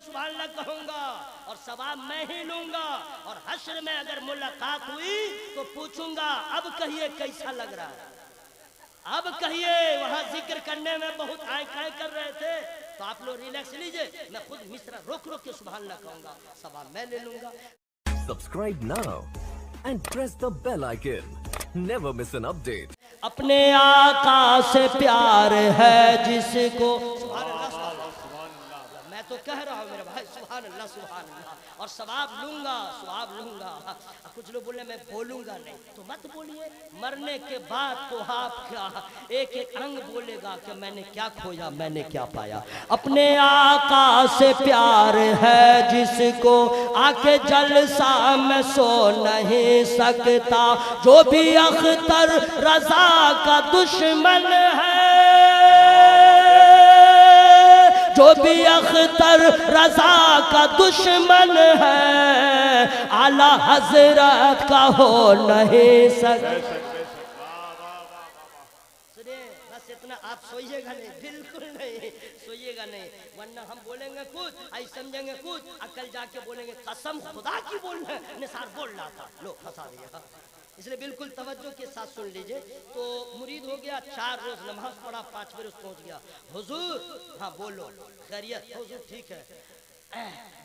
سبحان اللہ کہوں گا اور ثواب میں ہی لوں گا، اور حشر میں اگر ملاقات ہوئی تو پوچھوں گا اب کہیے کیسا لگ رہا ہے، اب کہیے وہاں ذکر کرنے میں بہت آئیں کھائیں کر رہے تھے، تو آپ لوگ ریلیکس لیجئے، میں خود مصرع روک روک کے سبحان اللہ کہوں گا، ثواب میں لے لوں گا۔ Subscribe now and press the bell icon. Never miss an update. اپنے آقا سے پیار ہے جس کو، سبحان اللہ سبحان اللہ، میں تو کہہ رہا ہوں میرے بھائی سبحان اللہ سبحان اللہ، اور ثواب لوں گا، ثواب لوں گا۔ کچھ لوگ بولے میں بولوں گا نہیں، تو مت بولیے، مرنے کے بعد تو آپ کیا ایک ایک انگ بولے گا کہ میں نے کیا کھویا میں نے کیا پایا۔ اپنے آقا سے پیار ہے جس کو آ کے جلسہ میں سو نہیں سکتا، جو بھی اختر رضا کا دشمن ہے، جو بھی اختر رضا کا دشمن ہے، اعلیٰ حضرت کا ہو نہیں سکتا۔ سنیے بس اتنا، آپ سوئیے گا نہیں، بالکل نہیں سوئیے گا نہیں، ورنہ ہم بولیں گے کچھ آئی سمجھیں گے کچھ، عقل جا کے بولیں گے قسم خدا کی بولنا ہے، نثار بول رہا تھا، لو پھنسا دیا۔ اس لئے بالکل توجہ کے ساتھ سن لیجئے۔ تو مرید ہو گیا، 4 روز نماز پڑھا، 5 روز پہنچ گیا، حضور ہاں بولو خیریت، حضور ٹھیک ہے،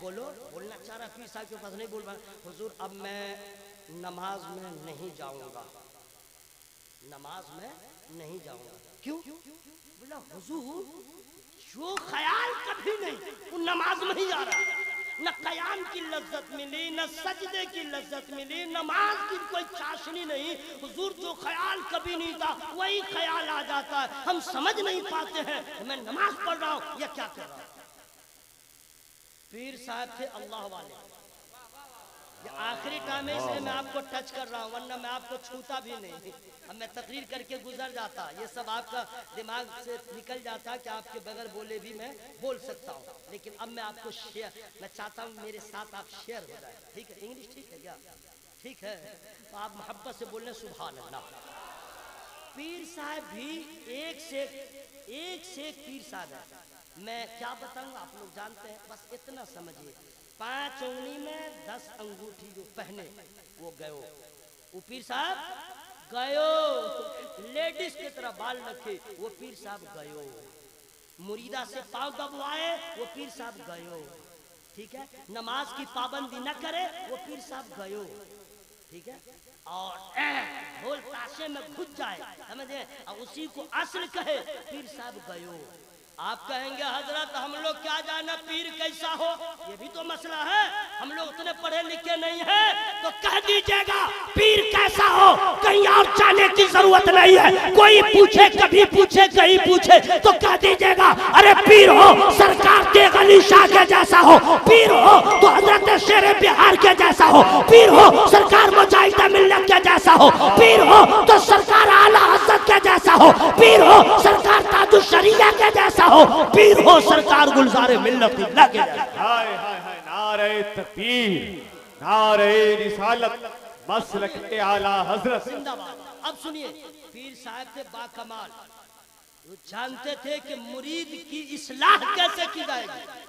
بولو، بولنا چاہ رہا پیر صاحب کے پاس نہیں بول پایا، حضور اب میں نماز میں نہیں جاؤں گا، نماز میں نہیں جاؤں گا، کیوں؟ بولا حضور جو خیال کبھی نہیں، وہ نماز میں ہی آ رہا، نہ قیام کی لذت ملی، نہ سجدے کی لذت ملی، نماز کی کوئی چاشنی نہیں، حضور جو خیال کبھی نہیں تھا وہی خیال آ جاتا ہے، ہم سمجھ نہیں پاتے ہیں میں نماز پڑھ رہا ہوں یا کیا کر رہا ہوں۔ پیر صاحب تھے اللہ والے، یہ آخری کام ہے اس لیے میں آپ کو ٹچ کر رہا ہوں، ورنہ میں آپ کو چھوتا بھی نہیں، اب میں تقریر کر کے گزر جاتا، یہ سب آپ کا دماغ سے نکل جاتا کہ آپ کے بغیر بولے بھی میں بول سکتا ہوں، لیکن اب میں آپ کو شیئر، میں چاہتا ہوں میرے ساتھ آپ شیئر ہو جائے، ٹھیک ہے؟ انگلش ٹھیک ہے کیا؟ ٹھیک ہے، تو آپ محبت سے بولیں سبحان اللہ۔ پیر صاحب بھی ایک سے ایک پیر صاحب ہے، میں کیا بتاؤں آپ لوگ جانتے ہیں، بس اتنا سمجھئے، 5 انگلی میں 10 انگوٹھی جو پہنے وہ گئو، وہ پیر صاحب گئو، لیڈیز کی طرح بال رکھے وہ پیر صاحب گئو، مریدہ سے پاؤں دبوائے وہ پیر صاحب گئو، ٹھیک ہے؟ نماز کی پابندی نہ کرے وہ پیر صاحب گئو، ٹھیک ہے؟ اور ڈھول تاشے میں گھس جائے، سمجھے، اور اسی کو اصل کہے پیر صاحب گئو۔ آپ کہیں گے حضرت ہم لوگ کیا جانا پیر کیسا ہو، یہ بھی تو مسئلہ ہے، ہم لوگ اتنے پڑھے لکھے نہیں ہیں، تو کہہ دیجئے گا پیر کیسا ہو، کہیں اور جانے کی ضرورت نہیں ہے، کوئی پوچھے کبھی پوچھے کہیں پوچھے تو کہہ دیجئے گا ارے پیر ہو سرکار تیغ علی شاہ کے جیسا ہو، پیر ہو تو حضرت شیر بہار کے جیسا ہو، پیر ہو سرکار مجاہدہ ملت کے جیسا ہو، پیر ہو تو سرکار اعلیٰ حضرت کے جیسا ہو، پیر ہو سرکار تاج الشریعہ کے جیسا ہو، پیر ہو سرکار گلزار ملت اللہ کے جیسا۔ ہائے ہائے ہائے، نعرہ تکبیر، نعرہ رسالت، مسلک اعلیٰ حضرت زندہ باد۔ اب سنیے، پیر صاحب تھے با کمال، وہ جانتے تھے کہ مرید کی اصلاح کیسے کی جائے گی،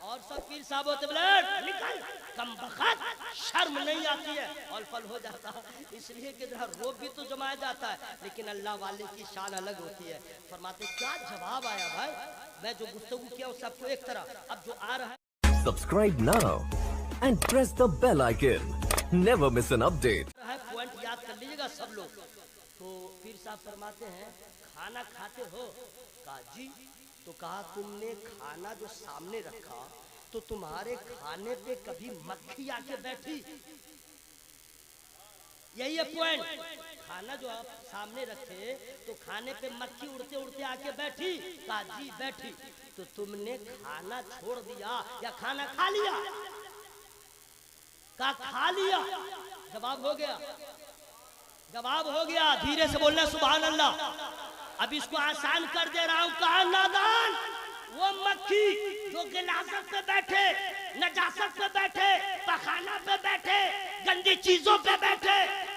اور سب پیر صاحب ہوتے بلے نکل کم بخت، شرم نہیں آتی ہے، اور پل ہو جاتا، اس لیے کہ روب بھی تو جمایا جاتا ہے، لیکن اللہ والے کی شان الگ ہوتی ہے۔ فرماتے کیا جواب آیا بھائی، میں جو گفتگو کیا وہ سب کو ایک طرح، اب جو آ رہا ہے Subscribe now and press the bell icon. Never miss an update. Point یاد کر لیجئے گا سب لوگ۔ تو پیر صاحب فرماتے ہیں کھانا کھاتے ہو، کہا جی، تو کہا تم نے کھانا جو سامنے رکھا تو تمہارے کھانے پہ کبھی مکھی آ کے بیٹھی؟ یہی ہے پوائنٹ، کھانا جو آپ سامنے رکھے تو کھانے پہ مکھی اڑتے اڑتے آ کے بیٹھی؟ کہا جی بیٹھی، تو تم نے کھانا چھوڑ دیا یا کھانا کھا لیا؟ کہا کھا لیا۔ جواب ہو گیا، جواب ہو گیا، دھیرے سے بولنا سبحان اللہ۔ اب اس کو آسان کر دے رہا ہوں، کہا نادان، وہ مکھی جو غلاظت پہ بیٹھے، نجاست پہ بیٹھے، پخانہ پہ بیٹھے، گندی چیزوں پہ بیٹھے،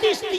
30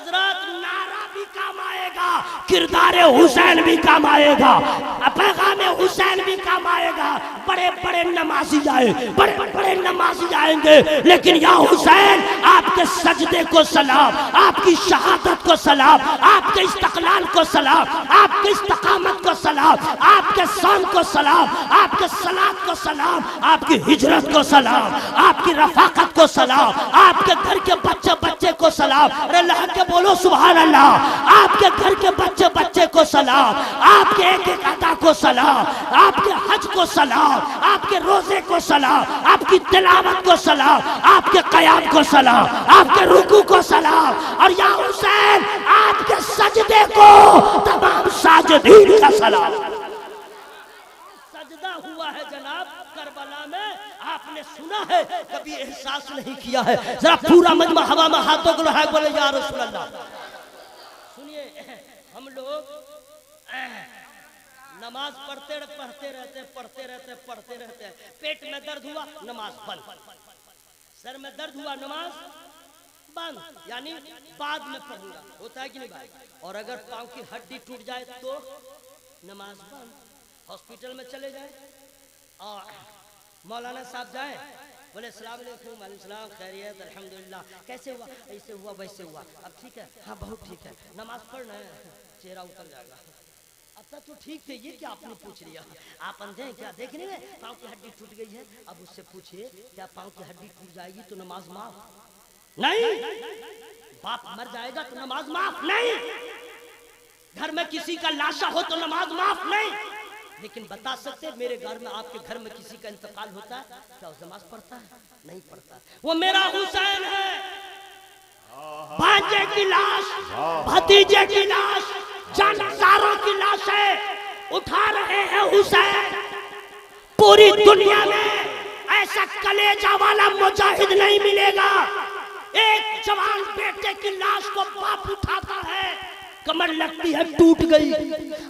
حضرات نعرہ بھی کام آئے گا، کردار حسین بھی کام آئے گا، پیغام حسین بھی کام آئے گا. بڑے بڑے نمازی آئے، بڑے بڑے نمازی آئیں گے، لیکن یا حسین آپ کے سجدے کو سلام، آپ کی شہادت کو سلام، آپ کے استقلال کو سلام، آپ کے استقامت کو سلام، آپ کے صوم کو سلام، آپ کے صلات کو سلام، آپ کی ہجرت کو سلام، آپ کی رفاقت کو سلام، آپ کے گھر کے بچے بچے کو سلام. ارے لہ کے بولو سبحان اللہ. آپ کے گھر کے بچے بچے کو سلام، آپ کے ایک ایک ادا کو سلام، آپ کے حج کو سلام، آپ کے روزے کو سلام، آپ کی تلاوت کو سلام، آپ کے قیام کو سلام، آپ کے رکوع کو سلام، اور یا حسین آپ کے سجدے کو تمام ساجدین کا سلام. سجدہ ہوا ہے جناب کربلا میں، آپ نے سنا ہے، کبھی احساس نہیں کیا ہے. ذرا پورا مجمع ہوا میں ہاتھوں کو لہا بولے یا رسول اللہ. سنیے ہم لوگ نماز پڑھتے رہتے ہیں، پیٹ میں درد ہوا نماز بند، سر میں درد ہوا نماز بند، یعنی بعد میں پڑھوں گا. ہوتا ہے کہ نہیں بھائی؟ اور اگر پاؤں کی ہڈی ٹوٹ جائے تو نماز بند. ہاسپٹل میں چلے جائیں اور مولانا صاحب جائیں، بولے السلام علیکم. وعلیکم السلام، خیریت؟ الحمدللہ. کیسے ہوا؟ ایسے ہوا ویسے ہوا. اب ٹھیک ہے؟ ہاں بہت ٹھیک ہے. نماز پڑھنا ہے؟ چہرہ اتر جائے گا. اب تک تو ٹھیک تھے، یہ کیا آپ نے پوچھ لیا؟ آپ اندھے ہیں کیا؟ دیکھ نہیں رہے پاؤں کی ہڈی ٹوٹ گئی ہے؟ اب اس سے پوچھئے کیا پاؤں کی ہڈی ٹوٹ جائے گی تو نماز معاف نہیں؟ باپ مر جائے گا تو نماز معاف نہیں؟ گھر میں کسی کا لاشا ہو تو نماز معاف نہیں؟ لیکن بتا سکتے میرے گھر میں، آپ کے گھر میں کسی کا انتقال ہوتا ہے کیا اس نماز پڑھتا ہے؟ نہیں پڑھتا. وہ میرا حسین ہے، بھانجے کی لاش، بھتیجے کی لاش، جانساروں کی لاشیں اٹھا رہے ہیں حسین. پوری دنیا میں ایسا کلیجہ والا مجاہد نہیں ملے گا. ایک جوان بیٹے کی لاش کو باپ اٹھاتا ہے، کمر لگتی ہے ٹوٹ گئی.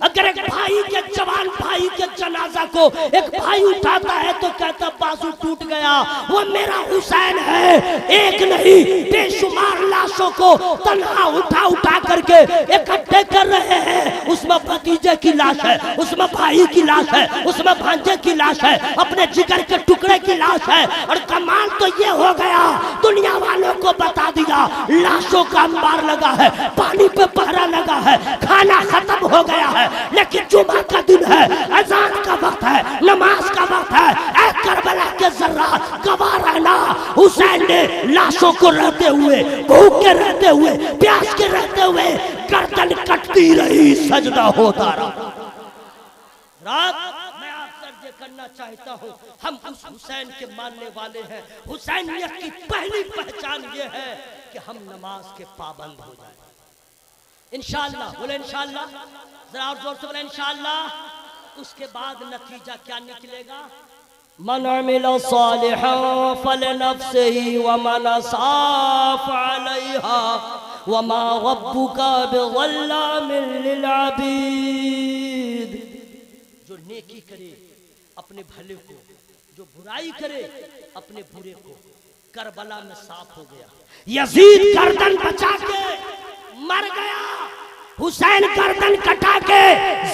اگر ایک بھائی کے جوان بھائی کے جنازہ کو ایک بھائی اٹھاتا ہے تو کہتا بازو ٹوٹ گیا. وہ میرا حسین ہے، ایک نہیں بے شمار لاشوں کو تنہا اٹھا کر کے اکٹھے کر رہے ہیں. اس میں بھتیجے کی لاش ہے، اس میں بھائی کی لاش ہے، اس میں بھانجے کی لاش ہے، اپنے جگر کے ٹکڑے کی لاش ہے. اور کمال تو یہ ہو گیا، دنیا والوں کو بتا دیا لاشوں کا انبار لگا ہے، پانی پہ پہرا لگا ہے، کھانا ختم ہو گیا ہے، لیکن جمعہ کا دن ہے، اذان کا وقت ہے، نماز کا وقت ہے. اے کربلا کے ذرات گواہ رہنا، حسین نے لاشوں کو رہتے ہوئے، بھوک کے رہتے ہوئے، پیاس کے رہتے ہوئے گردن کٹتی رہی، سجدہ ہوتا رہا. رات میں آپ سے یہ کرنا چاہتا ہوں، ہم اس حسین کے ماننے والے ہیں. حسینیت کی پہلی پہچان یہ ہے کہ ہم نماز کے پابند ہو جائیں. انشاءاللہ بولے انشاءاللہ، ذرا اور زور سے بولے انشاءاللہ. اس کے بعد نتیجہ کیا نکلے گا؟ من عمل صالحا فلنفسه ومن اساء فعليها وما ربك بظلام للعبید. جو نیکی کرے اپنے بھلے کو، جو برائی کرے اپنے برے کو. کربلا میں صاف ہو گیا. یزید گردن بچا کے مر گیا، حسین گردن کٹا کے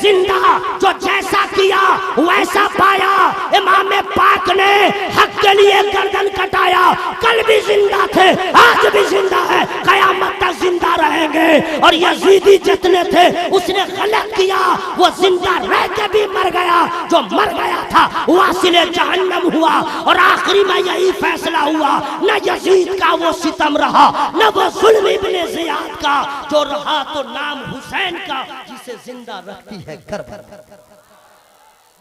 زندہ، جو جیسا کیا ویسا پایا. امام پاک نے حق کے لیے گردن کٹایا، کل بھی زندہ تھے، آج بھی زندہ ہے، قیامت تک زندہ رہیں گے. اور یزیدی جتنے تھے اس نے غلط کیا، وہ زندہ رہ کے بھی مر گیا. جو مر گیا تھا واصل جہنم ہوا. اور آخری میں یہی فیصلہ ہوا، نہ یزید کا وہ ستم رہا، نہ وہ ظلم ابن زیاد کا. جو رہا تو نام حسین کا، جسے زندہ رکھتی ہے کربلا.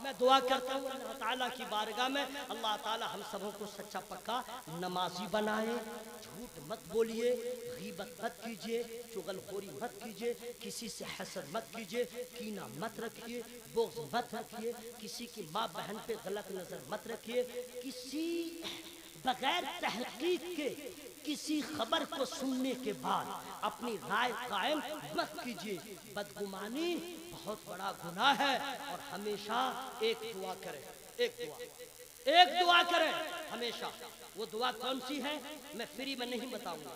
میں دعا کرتا ہوں اللہ تعالیٰ کی بارگاہ میں، اللہ تعالیٰ ہم سبوں کو سچا پکا نمازی بنائے. جھوٹ مت بولیے، غیبت مت کیجیے، چغل خوری مت کیجیے، کسی سے حسد مت کیجیے، کینہ مت رکھیے، بغض مت رکھیے، کسی کی ماں بہن پہ غلط نظر مت رکھیے، کسی بغیر تحقیق کے کسی خبر کو سننے کے بعد اپنی رائے قائم مت کیجیے. بدگمانی بہت بڑا گناہ ہے. اور ہمیشہ ایک دعا کریں، ایک دعا کریں ہمیشہ. وہ دعا کون سی ہے میں فری میں نہیں بتاؤں گا.